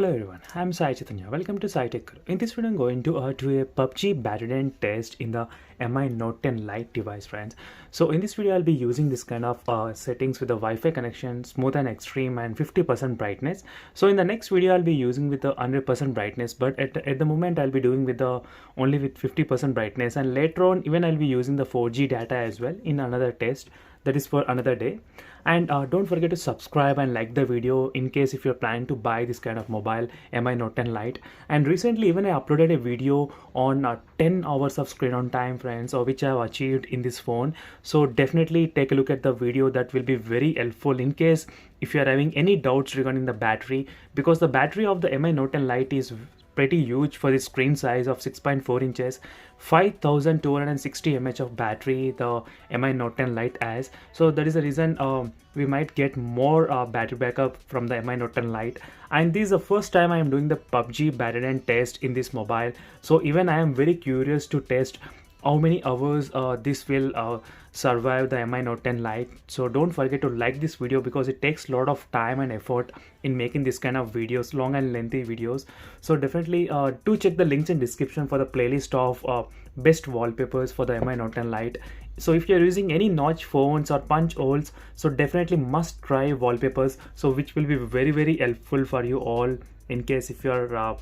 Hello everyone, I'm Sai Chaitanya. Welcome to Sai Tech. In this video, I'm going to do a PUBG battery test in the MI Note 10 Lite device, friends. So in this video, I'll be using this kind of settings with the Wi-Fi connection, smooth and extreme, and 50% brightness. So in the next video, I'll be using with the 100% brightness, but at the moment, I'll be doing with the only with 50% brightness, and later on, even I'll be using the 4G data as well in another test. That is for another day. And don't forget to subscribe and like the video in case if you're planning to buy this kind of mobile MI Note 10 Lite. And recently even I uploaded a video on 10 hours of screen on time, friends, or which I have achieved in this phone. So definitely take a look at the video. That will be very helpful in case if you are having any doubts regarding the battery, because the battery of the MI Note 10 Lite is pretty huge for the screen size of 6.4 inches. 5260 mAh of battery the MI Note 10 Lite has. So that is the reason we might get more battery backup from the MI Note 10 Lite. And this is the first time I am doing the PUBG battery test in this mobile. So even I am very curious to test how many hours this will survive the MI Note 10 Lite. So don't forget to like this video because it takes a lot of time and effort in making this kind of videos, long and lengthy videos. So definitely do check the links in description for the playlist of best wallpapers for the MI Note 10 Lite. So if you're using any notch phones or punch holes, so definitely must try wallpapers, so which will be very helpful for you all in case if you're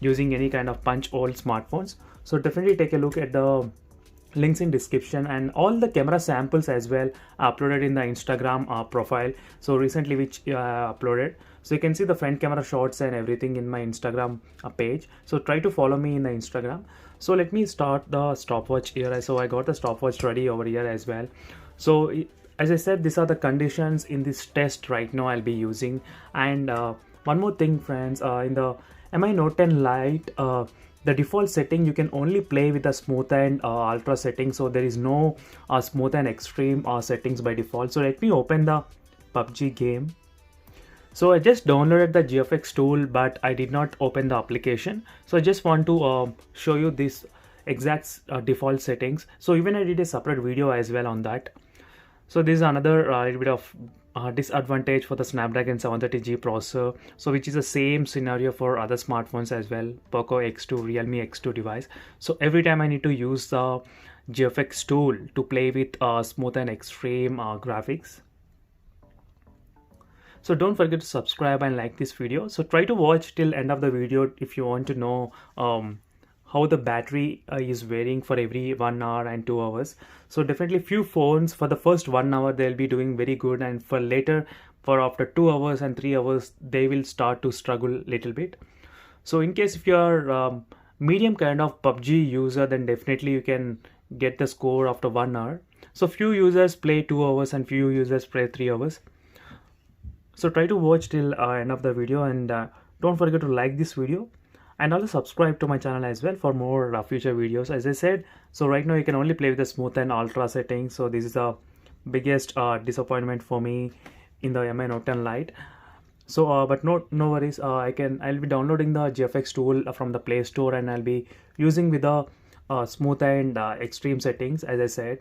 using any kind of punch hole smartphones. So definitely take a look at the links in description, and all the camera samples as well uploaded in the Instagram profile. So recently which I uploaded, so you can see the front camera shots and everything in my Instagram page. So try to follow me in the Instagram. So let me start the stopwatch here. So I got the stopwatch ready over here as well. So as I said, these are the conditions in this test right now I'll be using. And one more thing, friends, in the MI Note 10 Lite, the default setting you can only play with the smooth and ultra setting. So there is no smooth and extreme settings by default. So let me open the PUBG game. So I just downloaded the GFX tool, but I did not open the application. So I just want to show you this exact default settings. So even I did a separate video as well on that. So this is another little bit of disadvantage for the Snapdragon 730G processor, so which is the same scenario for other smartphones as well, Poco X2, Realme X2 device. So every time I need to use the GFX tool to play with smooth and extreme graphics. So don't forget to subscribe and like this video. So try to watch till end of the video if you want to know how the battery is varying for every 1 hour and 2 hours. So definitely few phones for the first 1 hour they'll be doing very good, and for later, for after 2 hours and 3 hours, they will start to struggle little bit. So in case if you're medium kind of PUBG user, then definitely you can get the score after 1 hour. So few users play 2 hours and few users play 3 hours. So try to watch till end of the video, and don't forget to like this video. And also subscribe to my channel as well for more future videos. As I said, so right now you can only play with the smooth and ultra settings. So this is the biggest disappointment for me in the MI Note 10 Lite. So but no worries, I'll be downloading the GFX tool from the Play Store, and I'll be using with the smooth and extreme settings as I said.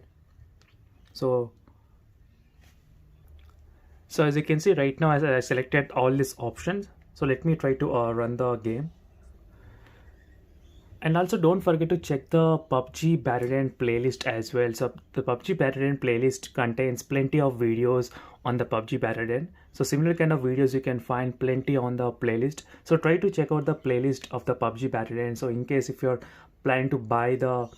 So as you can see right now, as I selected all these options, so let me try to run the game. And also don't forget to check the PUBG Battle playlist as well. So the PUBG Battle playlist contains plenty of videos on the PUBG Battle. So similar kind of videos you can find plenty on the playlist. So try to check out the playlist of the PUBG Battle. So in case if you're planning to buy the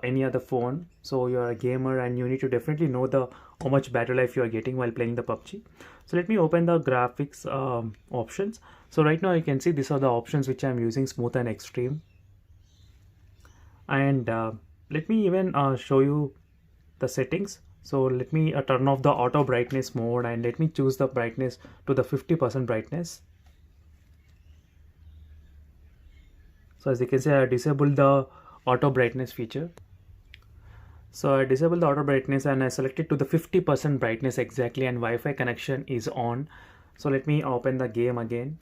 any other phone, so you're a gamer and you need to definitely know the how much battery life you are getting while playing the PUBG. So let me open the graphics options. So right now you can see these are the options which I'm using, smooth and extreme. And let me even show you the settings. So let me turn off the auto brightness mode, and let me choose the brightness to the 50% brightness. So as you can see, I disabled the auto brightness feature. So I disabled the auto brightness and I selected to the 50% brightness exactly, and Wi-Fi connection is on. So let me open the game again.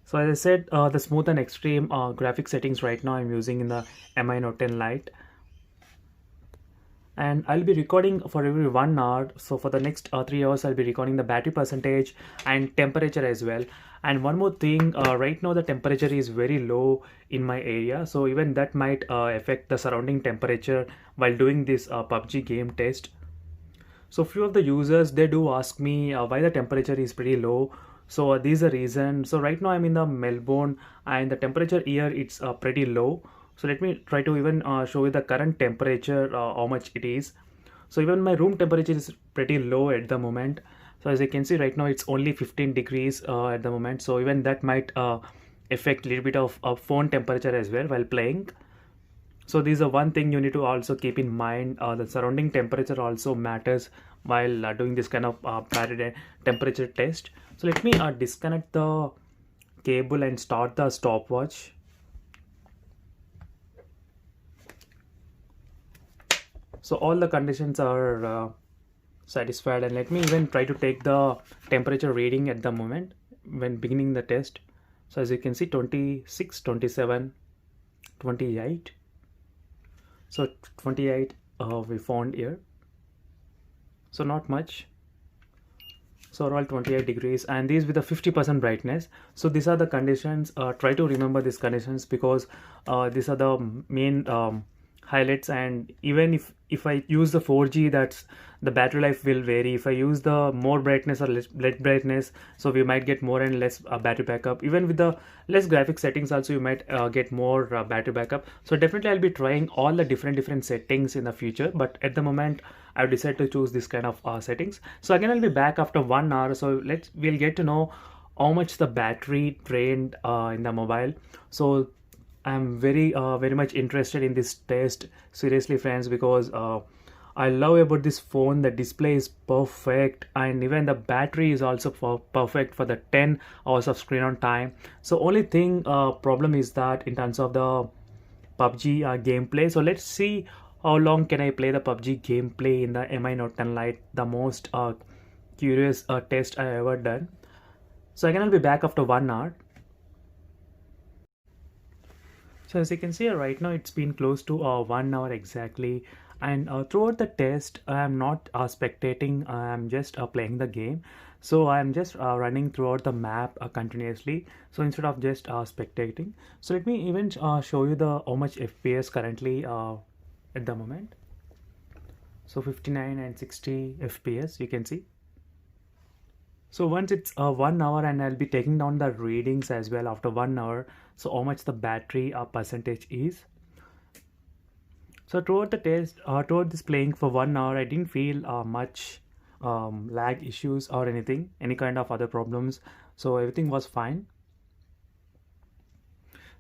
So as I said, the smooth and extreme graphic settings right now I'm using in the MI Note 10 Lite. and I'll be recording for every 1 hour. So for the next 3 hours, I'll be recording the battery percentage and temperature as well. And one more thing, right now the temperature is very low in my area, so even that might affect the surrounding temperature while doing this PUBG game test. So few of the users, they do ask me why the temperature is pretty low. So this is the reason. So right now I'm in the Melbourne, and the temperature here it's pretty low. So let me try to even show you the current temperature, how much it is. So even my room temperature is pretty low at the moment. So as you can see right now it's only 15 degrees at the moment. So even that might affect a little bit of phone temperature as well while playing. So this is a one thing you need to also keep in mind. The surrounding temperature also matters while doing this kind of battery temperature test. So let me disconnect the cable and start the stopwatch. So all the conditions are satisfied, and let me even try to take the temperature reading at the moment when beginning the test. So as you can see, 26, 27, 28. So 28 we found here, so not much. So overall 28 degrees, and these with a 50% brightness. So these are the conditions. Try to remember these conditions, because these are the main highlights. And even if I use the 4G, that's the battery life will vary. If I use the more brightness or less brightness, so we might get more and less battery backup. Even with the less graphic settings also, you might get more battery backup. So definitely I'll be trying all the different settings in the future, but at the moment I've decided to choose this kind of settings. So again I'll be back after 1 hour. So we'll get to know how much the battery drained in the mobile. So I'm very much interested in this test, seriously friends, because I love about this phone. The display is perfect, and even the battery is also perfect for the 10 hours of screen on time. So only thing problem is that in terms of the PUBG gameplay. So let's see how long can I play the PUBG gameplay in the Mi Note 10 Lite, the most curious test I ever done. So again I'll be back after 1 hour. So as you can see right now, it's been close to 1 hour exactly, and throughout the test I am not spectating, I am just playing the game. So I am just running throughout the map continuously, so instead of just spectating. So let me even show you the how much FPS currently at the moment. So 59 and 60 FPS you can see. So once it's 1 hour, and I'll be taking down the readings as well after 1 hour. So how much the battery percentage is. So throughout the test, throughout this playing for 1 hour, I didn't feel much lag issues or anything, any kind of other problems. So everything was fine.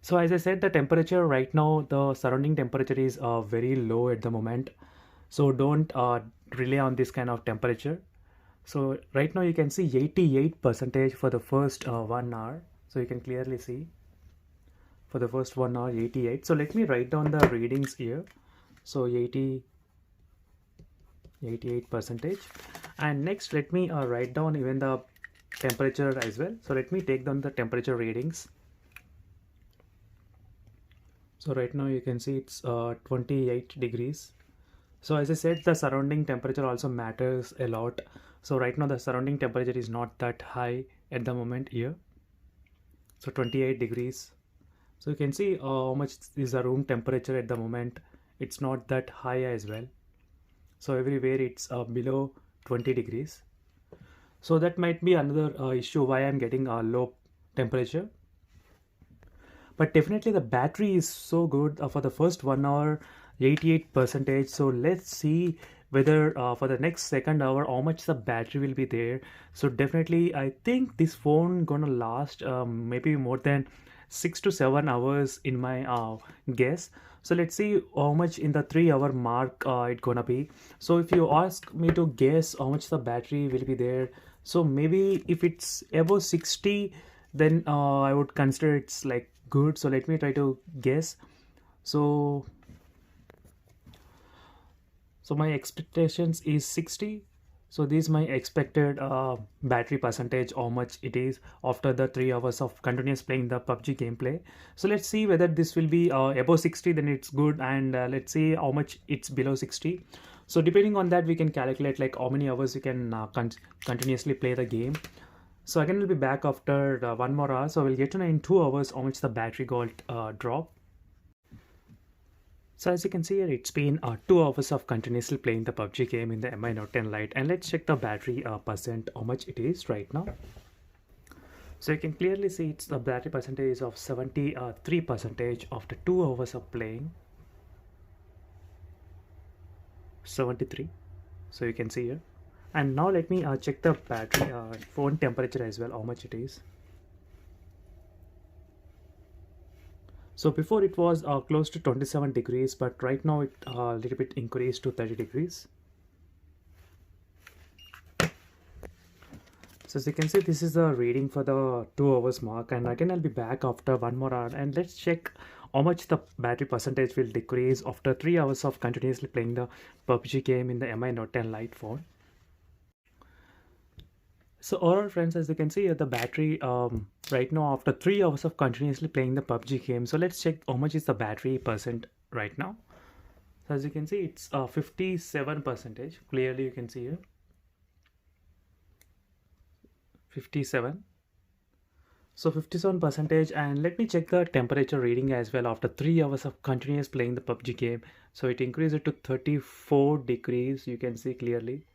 So as I said, the temperature right now, the surrounding temperature is very low at the moment. So don't rely on this kind of temperature. So right now you can see 88% for the first 1 hour. So you can clearly see for the first 1 hour 88. So let me write down the readings here. So 88%. And next let me write down even the temperature as well. So let me take down the temperature readings. So right now you can see it's 28 degrees. So as I said, the surrounding temperature also matters a lot. So right now the surrounding temperature is not that high at the moment here. So 28 degrees. So you can see how much is the room temperature at the moment. It's not that high as well. So everywhere it's below 20 degrees. So that might be another issue why I'm getting a low temperature. But definitely the battery is so good for the first 1 hour, 88%. So let's see whether for the next second hour how much the battery will be there. So definitely I think this phone gonna last maybe more than 6 to 7 hours in my guess. So let's see how much in the 3 hour mark it gonna be. So if you ask me to guess how much the battery will be there, so maybe if it's above 60, then I would consider it's like good. So let me try to guess. So my expectations is 60. So this is my expected battery percentage, how much it is after the 3 hours of continuous playing the PUBG gameplay. So let's see whether this will be above 60, then it's good, and let's see how much it's below 60. So depending on that, we can calculate like how many hours we can continuously play the game. So again, we'll be back after 1 more hour. So we'll get to know in 2 hours how much the battery got drop. So as you can see here, it's been 2 hours of continuously playing the PUBG game in the Mi Note 10 Lite, and let's check the battery percent, how much it is right now. So you can clearly see it's the battery percentage of 73% after 2 hours of playing. 73. So you can see here. And now let me check the battery phone temperature as well, how much it is. So before it was close to 27 degrees, but right now it a little bit increased to 30 degrees. So as you can see, this is the reading for the 2 hours mark, and again I'll be back after 1 more hour, and let's check how much the battery percentage will decrease after 3 hours of continuously playing the PUBG game in the Mi Note 10 Lite phone. So overall friends, as you can see here, the battery right now after 3 hours of continuously playing the PUBG game. So let's check how much is the battery percent right now. So as you can see, it's 57%. Clearly you can see here 57. So 57%, and let me check the temperature reading as well after 3 hours of continuous playing the PUBG game. So it increased it to 34 degrees. You can see clearly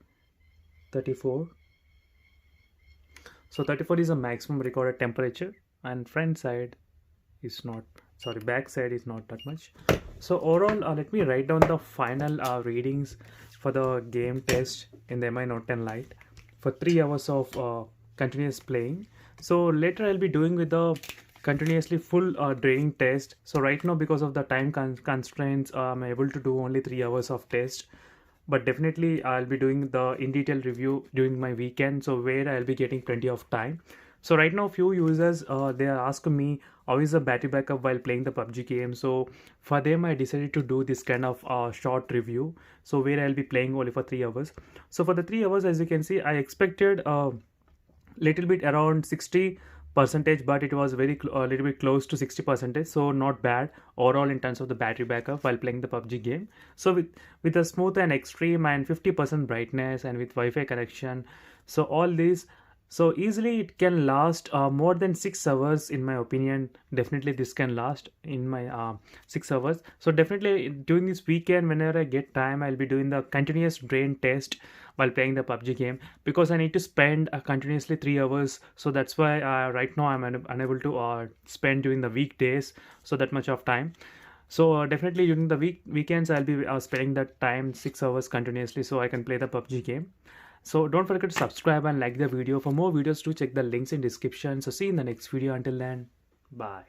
34. So 34 is a maximum recorded temperature, and front side is not, sorry, back side is not that much. So overall, let me write down the final readings for the game test in the Mi Note 10 Lite for 3 hours of continuous playing. So later I'll be doing with the continuously full draining test. So right now, because of the time constraints, I'm able to do only 3 hours of test. But definitely I'll be doing the in detail review during my weekend, so where I'll be getting plenty of time. So right now few users they are asking me how is the battery backup while playing the PUBG game. So for them I decided to do this kind of short review, so where I'll be playing only for 3 hours. So for the 3 hours, as you can see, I expected little bit around 60%, but it was very a little bit close to 60%, so not bad overall in terms of the battery backup while playing the PUBG game. So with a smooth and extreme and 50% brightness and with Wi-Fi connection, so all these, so easily it can last more than 6 hours in my opinion. Definitely this can last in my 6 hours. So definitely during this weekend, whenever I get time, I'll be doing the continuous drain test while playing the PUBG game, because I need to spend continuously 3 hours. So that's why right now I'm unable to spend during the weekdays so that much of time. So definitely during the weekends I'll be spending that time 6 hours continuously, so I can play the PUBG game. So don't forget to subscribe and like the video. For more videos, do check the links in description. So see you in the next video. Until then, bye.